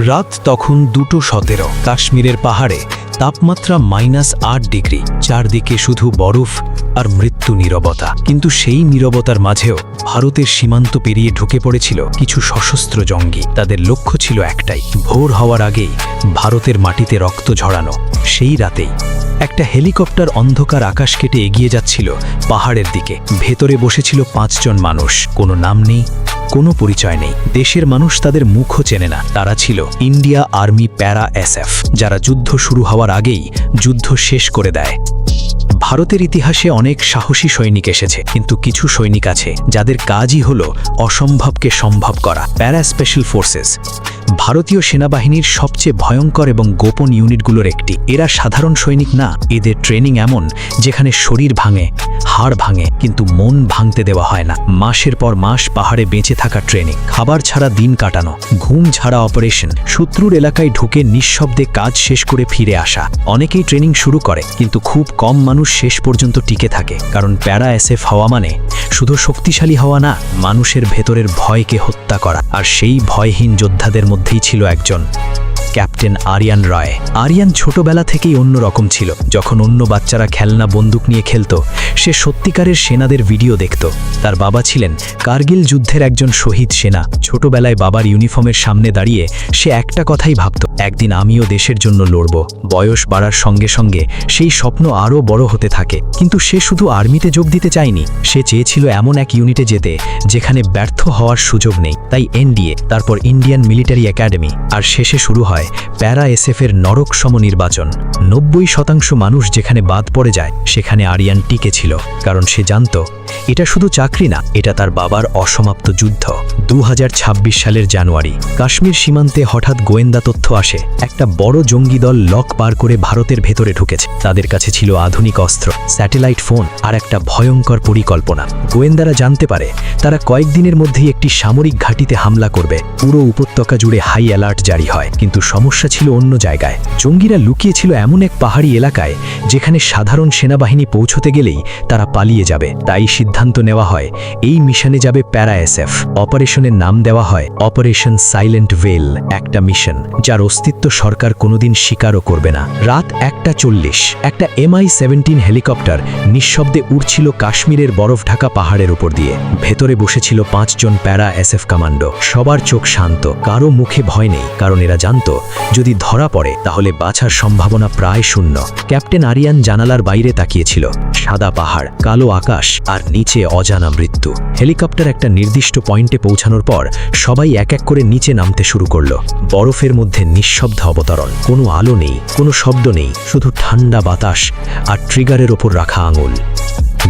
রাত তখন 2:17। কাশ্মীরের পাহাড়ে তাপমাত্রা -8 ডিগ্রি, চারদিকে শুধু বরফ আর মৃত্যু নীরবতা। কিন্তু সেই নীরবতার মাঝেও ভারতের সীমান্ত পেরিয়ে ঢুকে পড়েছিল কিছু সশস্ত্র জঙ্গি। তাদের লক্ষ্য ছিল একটাই, ভোর হওয়ার আগেই ভারতের মাটিতে রক্ত ঝরানো। সেই রাতেই একটা হেলিকপ্টার অন্ধকার আকাশ কেটে এগিয়ে যাচ্ছিল পাহাড়ের দিকে। ভেতরে বসেছিল 5 জন মানুষ, কোনো নাম নেই, কোনো পরিচয় নেই। দেশের মানুষ তাদের মুখও চেনে না। তারা ছিল ইন্ডিয়া আর্মি প্যারা SF, যারা যুদ্ধ শুরু হওয়ার আগেই যুদ্ধ শেষ করে দেয়। ভারতের ইতিহাসে অনেক সাহসী সৈনিক এসেছে, কিন্তু কিছু সৈনিক আছে যাদের কাজই হলো অসম্ভবকে সম্ভব করা। প্যারা স্পেশাল ফোর্সেস ভারতীয় সেনাবাহিনীর সবচেয়ে ভয়ঙ্কর এবং গোপন ইউনিটগুলোর একটি। এরা সাধারণ সৈনিক না, এদের ট্রেনিং এমন যেখানে শরীর ভাঙে, হাড় ভাঙে, কিন্তু মন ভাঙতে দেওয়া হয় না। মাসের পর মাস পাহাড়ে বেঁচে থাকা ট্রেনিং, খাবার ছাড়া দিন কাটানো, ঘুম ছাড়া অপারেশন, শত্রুর এলাকায় ঢুকে নিঃশব্দে কাজ শেষ করে ফিরে আসা। অনেকেই ট্রেনিং শুরু করে, কিন্তু খুব কম মানুষ শেষ পর্যন্ত টিকে থাকে। কারণ প্যারা SF হওয়া মানে শুধু শক্তিশালী হওয়া না, মানুষের ভেতরের ভয়কে হত্যা করা। আর সেই ভয়হীন যোদ্ধাদের মধ্যেই ছিল একজন, ক্যাপ্টেন আরিয়ান রয়। আরিয়ান ছোটবেলা থেকেই অন্যরকম ছিল। যখন অন্য বাচ্চারা খেলনা বন্দুক নিয়ে খেলত, সে সত্যিকারের সেনাদের ভিডিও দেখত। তার বাবা ছিলেন কার্গিল যুদ্ধের একজন শহীদ সেনা। ছোটবেলায় বাবার ইউনিফর্মের সামনে দাঁড়িয়ে সে একটা কথাই ভাবত, একদিন আমিও দেশের জন্য লড়ব। বয়স বাড়ার সঙ্গে সঙ্গে সেই স্বপ্ন আরও বড় হতে থাকে। কিন্তু সে শুধু আর্মিতে যোগ দিতে চায়নি, সে চেয়েছিল এমন এক ইউনিটে যেতে যেখানে ব্যর্থ হওয়ার সুযোগ নেই। তাই NDA, তারপর ইন্ডিয়ান মিলিটারি একাডেমি, আর শেষে শুরু হয় প্যারা SF এর নরক সম নির্বাচন। 90% মানুষ যেখানে বাদ পড়ে যায়, সেখানে আরিয়ান টিকে ছিল। কারণ সে জানত এটা শুধু চাকরি না, এটা তার বাবার অসমাপ্ত যুদ্ধ। 2026 সালের জানুয়ারি, কাশ্মীর সীমান্তে হঠাৎ গোয়েন্দা তথ্য আসে, একটা বড় জঙ্গি দল লক পার করে ভারতের ভেতরে ঢুকেছে। তাদের কাছে ছিল আধুনিক অস্ত্র, স্যাটেলাইট ফোন আর একটা ভয়ঙ্কর পরিকল্পনা। গোয়েন্দারা জানতে পারে তারা কয়েকদিনের মধ্যেই একটি সামরিক ঘাঁটিতে হামলা করবে। পুরো উপত্যকা জুড়ে হাই অ্যালার্ট জারি হয়। কিন্তু সমস্যা ছিল অন্য জায়গায়। জঙ্গিরা লুকিয়েছিল এমন এক পাহাড়ি এলাকায় যেখানে সাধারণ সেনাবাহিনী পৌঁছতে গেলেই তারা পালিয়ে যাবে। তাই সিদ্ধান্ত নেওয়া হয় এই মিশনে যাবে প্যারা SF। অপারেশনের নাম দেওয়া হয় অপারেশন সাইলেন্ট ভেল, একটা মিশন যার অস্তিত্ব সরকার কোনোদিন স্বীকারও করবে না। রাত 1:40, একটা MI-17 হেলিকপ্টার নিঃশব্দে উড়ছিল কাশ্মীরের বরফ ঢাকা পাহাড়ের উপর দিয়ে। ভেতরে বসেছিল 5 জন প্যারা SF কমান্ডো। সবার চোখ শান্ত, কারো মুখে ভয় নেই, কারণ এরা জানত যদি ধরা পড়ে তাহলে বাঁচার সম্ভাবনা প্রায় শূন্য। ক্যাপ্টেন আরিয়ান জানালার বাইরে তাকিয়েছিল। সাদা পাহাড়, কালো আকাশ আর নিচে অজানা মৃত্যু। হেলিকপ্টার একটা নির্দিষ্ট পয়েন্টে পৌঁছানোর পর সবাই এক এক করে নিচে নামতে শুরু করলো। বরফের মধ্যে নিঃশব্দ অবতরণ, কোনো আলো নেই, কোনো শব্দ নেই, শুধু ঠান্ডা বাতাস আর ট্রিগারের ওপর রাখা আঙুল।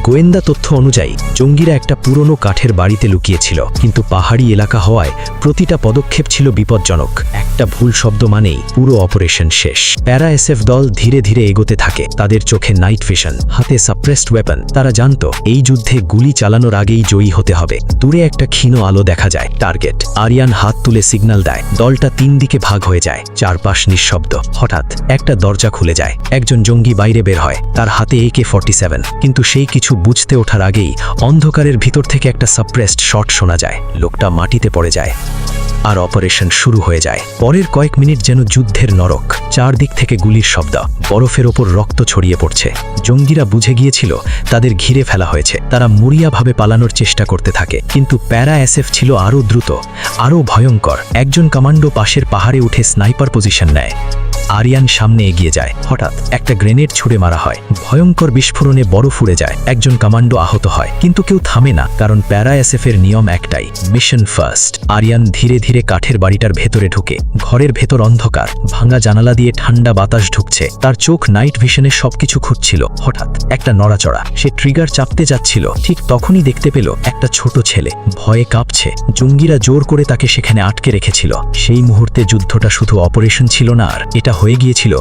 গোয়েন্দা তথ্য অনুযায়ী জঙ্গিরা একটা পুরনো কাঠের বাড়িতে লুকিয়েছিল, কিন্তু পাহাড়ি এলাকা হওয়ায় প্রতিটা পদক্ষেপ ছিল বিপজ্জনক। একটা ভুল শব্দ মানেই পুরো অপারেশন শেষ। প্যারা SF দল ধীরে ধীরে এগোতে থাকে, তাদের চোখে নাইট ভিশন, হাতে সাপ্রেসড ওয়েপন। তারা জানত এই যুদ্ধে গুলি চালানোর আগেই জয়ী হতে হবে। দূরে একটা ক্ষীণ আলো দেখা যায়, টার্গেট। আরিয়ান হাত তুলে সিগন্যাল দেয়, দলটা 3 দিকে ভাগ হয়ে যায়। চারপাশ নিঃশব্দ। হঠাৎ একটা দরজা খুলে যায়, একজন জঙ্গি বাইরে বের হয়, তার হাতে AK-47। কিন্তু সেই কিছু বুঝতে ওঠার আগেই অন্ধকারের ভিতর থেকে একটা সাপ্রেসড শট শোনা যায়। লোকটা মাটিতে পড়ে যায় আর অপারেশন শুরু হয়ে যায়। পরের কয়েক মিনিট যেন যুদ্ধের নরক। চারদিক থেকে গুলির শব্দ, বরফের ওপর রক্ত ছড়িয়ে পড়ছে। জঙ্গিরা বুঝে গিয়েছিল তাদের ঘিরে ফেলা হয়েছে। তারা মরিয়াভাবে পালানোর চেষ্টা করতে থাকে, কিন্তু প্যারা SF ছিল আরও দ্রুত, আরও ভয়ঙ্কর। একজন কমান্ডো পাশের পাহাড়ে উঠে স্নাইপার পজিশন নেয়। আরিয়ান সামনে এগিয়ে যায়। হঠাৎ একটা গ্রেনেড ছুড়ে মারা হয়। ভয়ঙ্কর বিস্ফোরণে বরফ উড়ে যায়। একজন কমান্ডো আহত হয়, কিন্তু কেউ থামে না, কারণ প্যারা SF এর নিয়ম একটাই, মিশন ফার্স্ট। আরিয়ান ধীরে ধীরে কাঠের বাড়িটার ভেতরে ঢুকে। ঘরের ভেতর অন্ধকার, ভাঙা জানালা দিয়ে ঠান্ডা বাতাস ঢুকছে। তার চোখ নাইট ভিশনে সবকিছু খুঁজছিল। হঠাৎ একটা নড়াচড়া, সে ট্রিগার চাপতে যাচ্ছিল। ঠিক তখনই দেখতে পেল একটা ছোট ছেলে ভয়ে কাঁপছে। জঙ্গিরা জোর করে তাকে সেখানে আটকে রেখেছিল। সেই মুহূর্তে যুদ্ধটা শুধু অপারেশন ছিল না, আর এটা হয়ে গিয়েছিল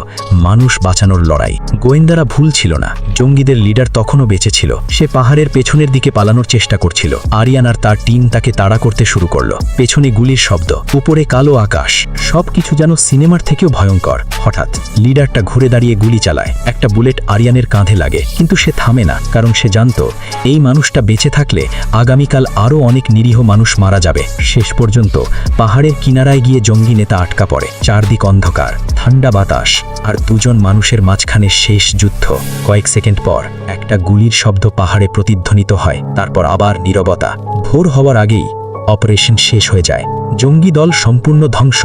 মানুষ বাঁচানোর লড়াই। গোয়েন্দারা ভুল ছিল না, জঙ্গিদের লিডার তখনও বেঁচে ছিল। সে পাহাড়ের পেছনের দিকে পালানোর চেষ্টা করছিল। আরিয়ান আর তার টিম তাকে তাড়া করতে শুরু করলো। পেছনে গুলির শব্দ, উপরে কালো আকাশ, সবকিছু যেন সিনেমার থেকেও ভয়ঙ্কর। হঠাৎ লিডারটা ঘুরে দাঁড়িয়ে গুলি চালায়। একটা বুলেট আরিয়ানের কাঁধে লাগে, কিন্তু সে থামে না, কারণ সে জানতো এই মানুষটা বেঁচে থাকলে আগামীকাল আরও অনেক নিরীহ মানুষ মারা যাবে। শেষ পর্যন্ত পাহাড়ের কিনারায় গিয়ে জঙ্গি নেতা আটকা পড়ে। চারদিক অন্ধকার, ঠান্ডা বাতাস, আর দুজন মানুষের মাঝখানে শেষ যুদ্ধ। কয়েক সেকেন্ড পর একটা গুলির শব্দ পাহাড়ে প্রতিধ্বনিত হয়, তারপর আবার নীরবতা। ভোর হওয়ার আগেই অপারেশন শেষ হয়ে যায়। জঙ্গি দল সম্পূর্ণ ধ্বংস।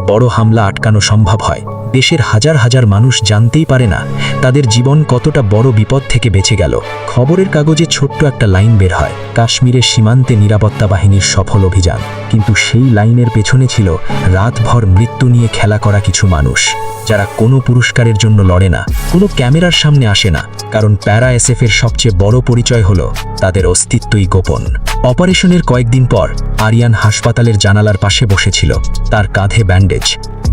বড় হামলা আটকানো সম্ভব হয়। দেশের হাজার হাজার মানুষ জানতেই পারে না তাদের জীবন কতটা বড় বিপদ থেকে বেঁচে গেল। খবরের কাগজে ছোট্ট একটা লাইন বের হয়, কাশ্মীরের সীমান্তে নিরাপত্তা বাহিনীর সফল অভিযান। কিন্তু সেই লাইনের পেছনে ছিল রাতভর মৃত্যু নিয়ে খেলা করা কিছু মানুষ, যারা কোনো পুরস্কারের জন্য লড়ে না, কোনো ক্যামেরার সামনে আসে না, কারণ প্যারা এসএফের সবচেয়ে বড় পরিচয় হলো তাদের অস্তিত্বই গোপন। অপারেশনের কয়েকদিন পর আরিয়ান হাসপাতালের জানালার পাশে বসেছিল, তার কাঁধে ব্যান্ডেজ।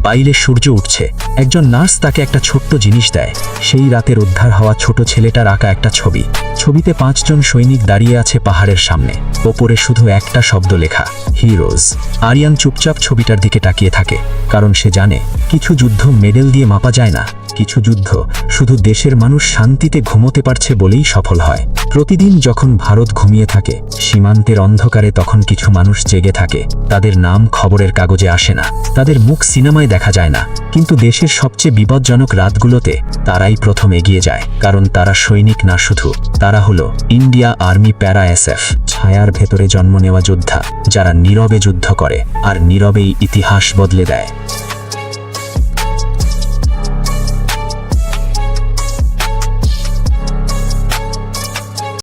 বাইরে সূর্য উঠছে। একজন নার্স তাকে একটা ছোট্ট জিনিস দেয়, সেই রাতের উদ্ধার হওয়া ছোট ছেলেটার আঁকা একটা ছবি। ছবিতে 5 জন সৈনিক দাঁড়িয়ে আছে পাহাড়ের সামনে, ওপরে শুধু একটা শব্দ লেখা, হিরোজ। আরিয়ান চুপচাপ ছবিটার দিকে তাকিয়ে থাকে, কারণ সে জানে কিছু যুদ্ধ মেডেল দিয়ে মাপা যায় না, কিছু যুদ্ধ শুধু দেশের মানুষ শান্তিতে ঘুমোতে পারছে বলেই সফল হয়। প্রতিদিন যখন ভারত ঘুমিয়ে থাকে, সীমান্তের অন্ধকারে তখন কিছু মানুষ জেগে থাকে। তাদের নাম খবরের কাগজে আসে না, তাদের মুখ সিনেমায় দেখা যায় না, কিন্তু দেশের সবচেয়ে বিপজ্জনক রাতগুলোতে তারাই প্রথম এগিয়ে যায়, কারণ তারা সৈনিক না শুধু, তারা হলো ইন্ডিয়া আর্মি প্যারা এসএফ, ছায়ার ভেতরে জন্ম নেওয়া যোদ্ধা, যারা নীরবে যুদ্ধ করে আর নীরবেই ইতিহাস বদলে দেয়।